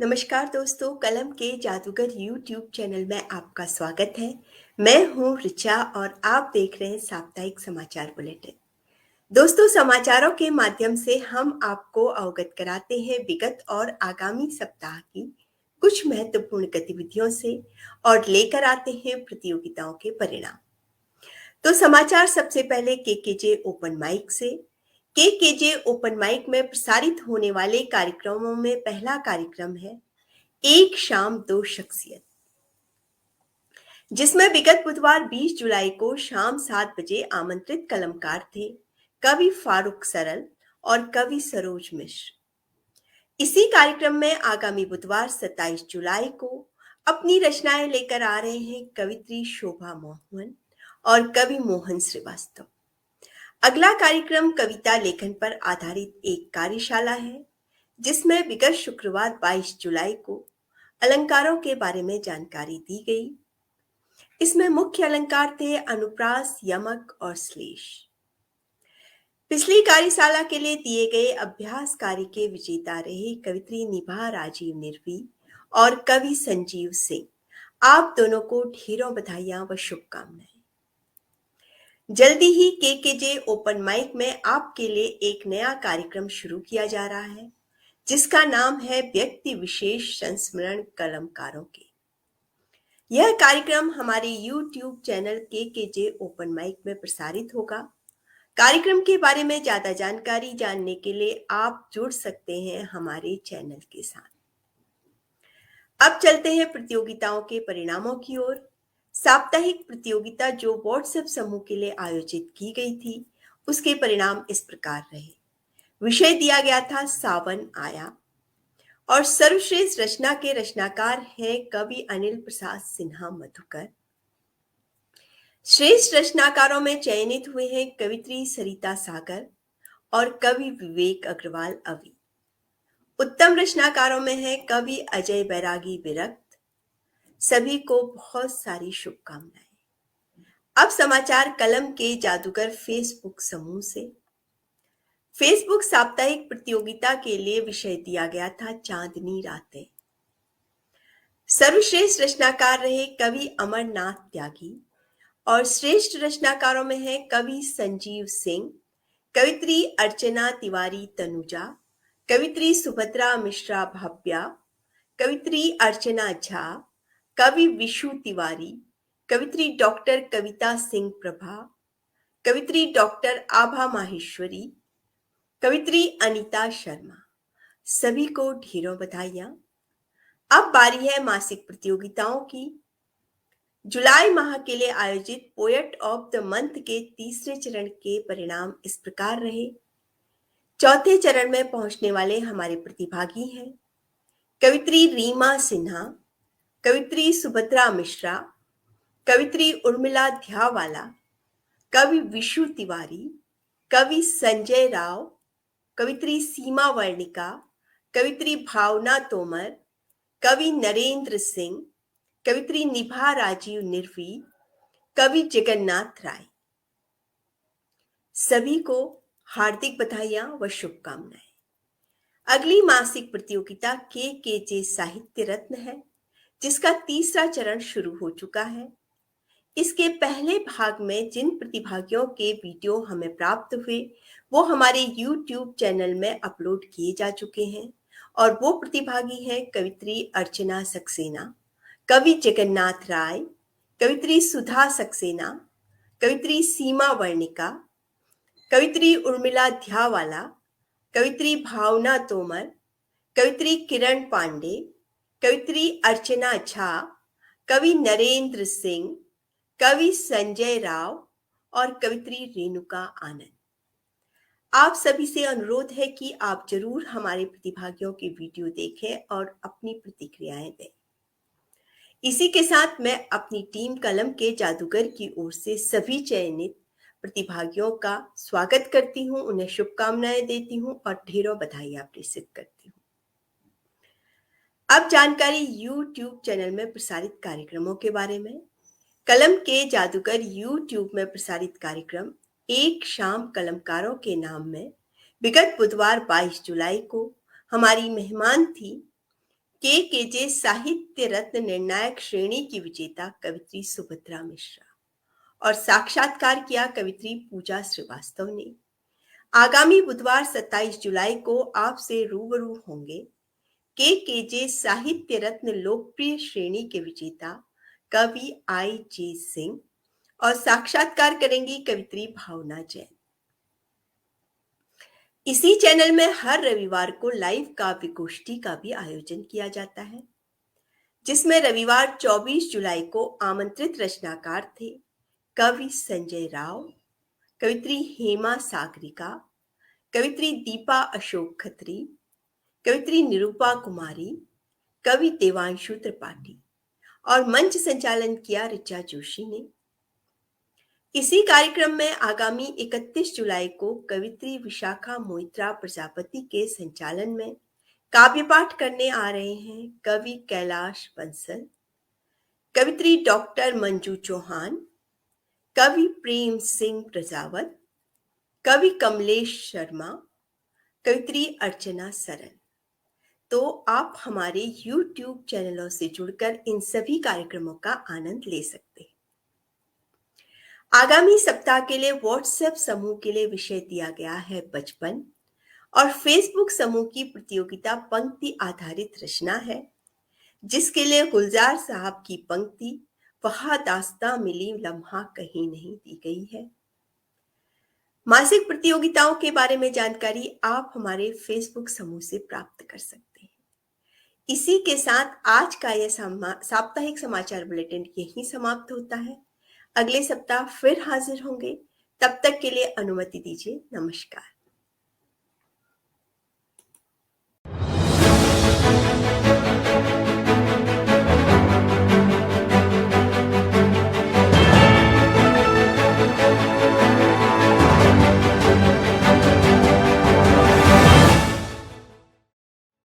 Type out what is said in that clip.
नमस्कार दोस्तों, कलम के जादूगर यूट्यूब चैनल में आपका स्वागत है। मैं हूं रिचा और आप देख रहे हैं साप्ताहिक समाचार बुलेटिन। दोस्तों, समाचारों के माध्यम से हम आपको अवगत कराते हैं विगत और आगामी सप्ताह की कुछ महत्वपूर्ण गतिविधियों से और लेकर आते हैं प्रतियोगिताओं के परिणाम। तो समाचार सबसे पहले केकेजे ओपन माइक से। केकेजे ओपन माइक में प्रसारित होने वाले कार्यक्रमों में पहला कार्यक्रम है एक शाम दो शख्सियत, जिसमें विगत बुधवार 20 जुलाई को शाम 7 बजे आमंत्रित कलमकार थे कवि फारूक सरल और कवि सरोज मिश्र। इसी कार्यक्रम में आगामी बुधवार 27 जुलाई को अपनी रचनाएं लेकर आ रहे हैं कवित्री शोभा मोहन और कवि मोहन श्रीवास्तव। अगला कार्यक्रम कविता लेखन पर आधारित एक कार्यशाला है, जिसमें विगत शुक्रवार 22 जुलाई को अलंकारों के बारे में जानकारी दी गई। इसमें मुख्य अलंकार थे अनुप्रास, यमक और श्लेष। पिछली कार्यशाला के लिए दिए गए अभ्यास कार्य के विजेता रहे कवित्री निभा राजीव निर्वी और कवि संजीव सिंह। आप दोनों को ढेरों बधाइयां व शुभकामनाएं। जल्दी ही केकेजे ओपन माइक में आपके लिए एक नया कार्यक्रम शुरू किया जा रहा है, जिसका नाम है व्यक्ति विशेष संस्मरण कलमकारों के। यह कार्यक्रम हमारे YouTube चैनल केकेजे ओपन माइक में प्रसारित होगा। कार्यक्रम के बारे में ज्यादा जानकारी जानने के लिए आप जुड़ सकते हैं हमारे चैनल के साथ। अब चलते हैं प्रतियोगिताओं के परिणामों की ओर। साप्ताहिक प्रतियोगिता जो व्हाट्सएप समूह के लिए आयोजित की गई थी, उसके परिणाम इस प्रकार रहे। विषय दिया गया था सावन आया और सर्वश्रेष्ठ रचना के रचनाकार हैं कवि अनिल प्रसाद सिन्हा मधुकर। श्रेष्ठ रचनाकारों में चयनित हुए हैं कवित्री सरिता सागर और कवि विवेक अग्रवाल अवी। उत्तम रचनाकारों में है कवि अजय बैरागी विरक्त। सभी को बहुत सारी शुभकामनाएं। अब समाचार कलम के जादूगर फेसबुक समूह से। फेसबुक साप्ताहिक प्रतियोगिता के लिए विषय दिया गया था चांदनी रातें। सर्वश्रेष्ठ रचनाकार रहे कवि अमरनाथ त्यागी और श्रेष्ठ रचनाकारों में है कवि संजीव सिंह, कवित्री अर्चना तिवारी तनुजा, कवित्री सुभद्रा मिश्रा भव्या, कवित्री अर्चना झा, कवि विशु तिवारी, कवित्री डॉक्टर कविता सिंह प्रभा, कवित्री डॉक्टर आभा माहेश्वरी, कवित्री अनीता शर्मा। सभी को ढेरों बधाइयां। अब बारी है मासिक प्रतियोगिताओं की। जुलाई माह के लिए आयोजित पोएट ऑफ द मंथ के तीसरे चरण के परिणाम इस प्रकार रहे। चौथे चरण में पहुंचने वाले हमारे प्रतिभागी हैं कवित्री रीमा सिन्हा, कवित्री सुभद्रा मिश्रा, कवित्री उर्मिला ध्यावाला, कवि विशु तिवारी, कवि संजय राव, कवित्री सीमा वर्णिका, कवित्री भावना तोमर, कवि नरेंद्र सिंह, कवित्री निभा राजीव निर्वी, कवि जगन्नाथ राय। सभी को हार्दिक बधाइयां व शुभकामनाएं। अगली मासिक प्रतियोगिता केकेजे साहित्य रत्न है, जिसका तीसरा चरण शुरू हो चुका है। इसके पहले भाग में जिन प्रतिभागियों के वीडियो हमें प्राप्त हुए, वो हमारे YouTube चैनल में अपलोड किए जा चुके हैं और वो प्रतिभागी हैं कवित्री अर्चना सक्सेना, कवि जगन्नाथ राय, कवित्री सुधा सक्सेना, कवित्री सीमा वर्णिका, कवित्री उर्मिला ध्यावाला, कवित्री भावना तोमर, कवित्री किरण पांडे, कवित्री अर्चना झा, कवि नरेंद्र सिंह, कवि संजय राव और कवित्री रेणुका आनंद। आप सभी से अनुरोध है कि आप जरूर हमारे प्रतिभागियों के वीडियो देखें और अपनी प्रतिक्रियाएं दें। इसी के साथ मैं अपनी टीम कलम के जादूगर की ओर से सभी चयनित प्रतिभागियों का स्वागत करती हूं, उन्हें शुभकामनाएं देती हूं और ढेरों बधाइयां प्रेषित करती हूं। अब जानकारी YouTube चैनल में प्रसारित कार्यक्रमों के बारे में। कलम के जादूगर YouTube में प्रसारित कार्यक्रम एक शाम कलमकारों के नाम में विगत बुधवार 22 जुलाई को हमारी मेहमान थी केजे साहित्य रत्न निर्णायक श्रेणी की विजेता कवित्री सुभद्रा मिश्रा और साक्षात्कार किया कवित्री पूजा श्रीवास्तव ने। आगामी बुधवार 27 जुलाई को आपसे रूबरू होंगे केजे साहित्य रत्न लोकप्रिय श्रेणी के विजेता कवि आई.जे. सिंह और साक्षात्कार करेंगी कवित्री भावना जैन। इसी चैनल में हर रविवार को लाइव काव्य गोष्ठी का भी आयोजन किया जाता है, जिसमें रविवार 24 जुलाई को आमंत्रित रचनाकार थे कवि संजय राव, कवित्री हेमा सागरिका, कवित्री दीपा अशोक खत्री, कवित्री निरूपा कुमारी, कवि देवांशु त्रिपाठी और मंच संचालन किया ऋचा जोशी ने। इसी कार्यक्रम में आगामी 31 जुलाई को कवित्री विशाखा मोइत्रा प्रजापति के संचालन में काव्य पाठ करने आ रहे हैं कवि कैलाश बंसल, कवित्री डॉक्टर मंजू चौहान, कवि प्रेम सिंह प्रजावत, कवि कमलेश शर्मा, कवित्री अर्चना सरन। तो आप हमारे YouTube चैनलों से जुड़कर इन सभी कार्यक्रमों का आनंद ले सकते हैं। आगामी सप्ताह के लिए व्हाट्सएप समूह के लिए विषय दिया गया है बचपन और फेसबुक समूह की प्रतियोगिता पंक्ति आधारित रचना है, जिसके लिए गुलजार साहब की पंक्ति वहा दास्तां मिली लम्हा कहीं नहीं दी गई है। मासिक प्रतियोगिताओं के बारे में जानकारी आप हमारे फेसबुक समूह से प्राप्त कर सकते हैं। इसी के साथ आज का यह साप्ताहिक समाचार बुलेटिन यहीं समाप्त होता है। अगले सप्ताह फिर हाजिर होंगे। तब तक के लिए अनुमति दीजिए। नमस्कार।